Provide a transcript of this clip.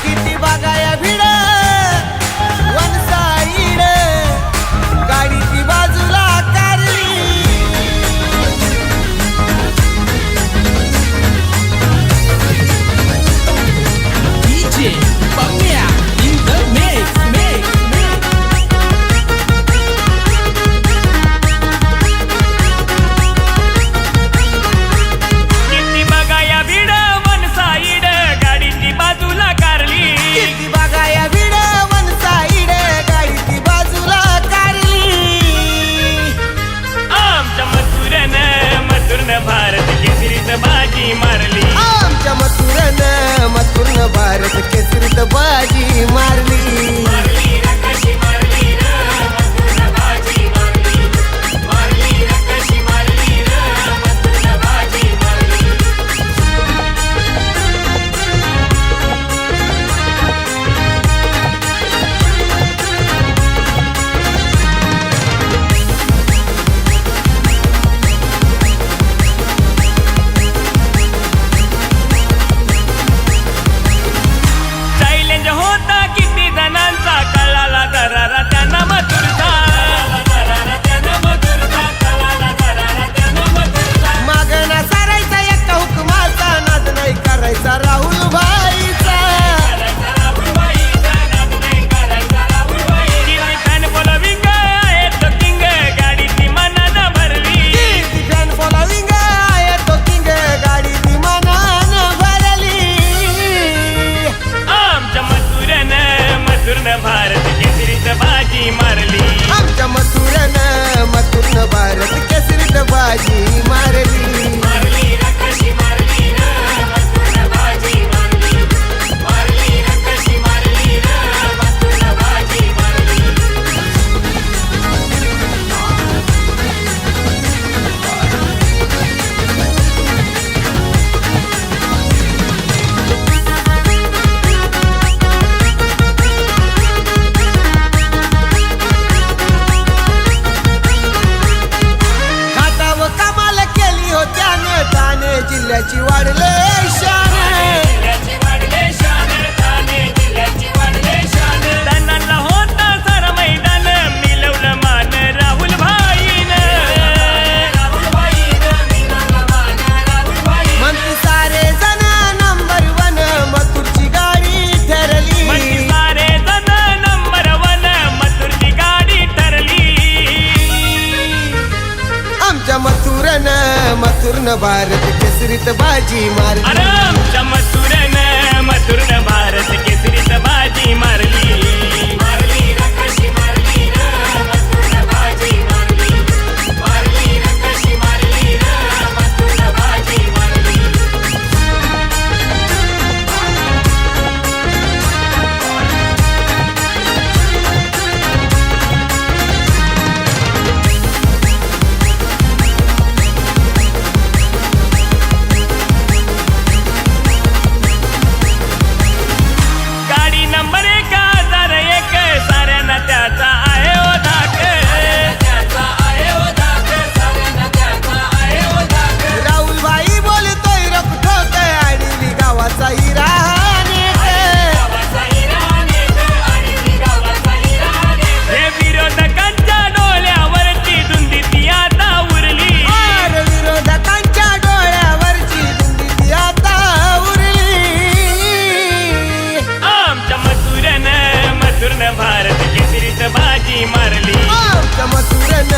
किती बघाया भिड one side गाडीची बाजूला कारली DJ Bangya in the mix. किती बघाया भिड वन साईड गाडीची बाजूला कारली. किती बघाया भिड वन साईड गाडीची बाजूला कारली आमच्या मथुरन भारत केसरीत बाजी मारली. आमच्या मथुरन भारत केसरीत बाजी मारली मारली रे कशी मारली रे मथुरन बाजी मारली. मारली रे कशी मारली रे मथुरन बाजी मारली. चॅलेंज होता किती जणांचा कळाला दरारा त्यांना मथुरचा. मागणा सारायचा एका हुकमाचा नाद नाही करायचा राहुल भाईचा फॅन फॉलोविंग आहे तो किंग गाडीची मनानं भरली. किती फॅन फॉलोविंग आहे तो किंग गाडीची मनानं भरली आमच्या मथुरन भारत केसरीत बाजी मारली. आमच्या मथुरन भारत केसरीत बाजी मारली मारली रे कशी मारली रे मथुरन बाजी मारली. मारली रे कशी मारली रे मथुरन बाजी मारली. खाताव कमाल केली होत्याने ठाणे जिल्ह्याची वाढले शान जिल्ह्याची वाढले शान. ठाणे जिल्ह्याची वाढले शान. धनाला होता सारा मैदान मिळवलं मान राहुल भाईनं. राहुल भाईनं मिळवलं मान राहुल भाई. म्हणते सारे जण नंबर वन मथुरची गाडी ठरली म्हणती सारे जण नंबर वन मथुरची गाडी ठरली. आमच्या मथुरन भारत केसरीत बाजी मारली अरे आमच्या मथुरन भारत केसरीत बाजी मारली. मारली रे कशी मारली रे मथुरन बाजी मारली. मारली रे कशी मारली रे मथुरन बाजी मारली. गाडी नंबर 1001 साऱ्यांना त्याचा आहे ओ धाक. त्याचा आहे ओ धाक. साऱ्यांना त्याचा आहे ओ धाक. राहुल भाई बोलतोय रखठोक आडली गावाचा हिरा हे विरोधकांच्या डोळ्यावरची धुंदी ती आता उरली. विरोधकांच्या डोळ्यावरची धुंदी ती आता उरली आमच्या मथुरन भारत केसरीत बाजी मारली. आमच्या मथुरन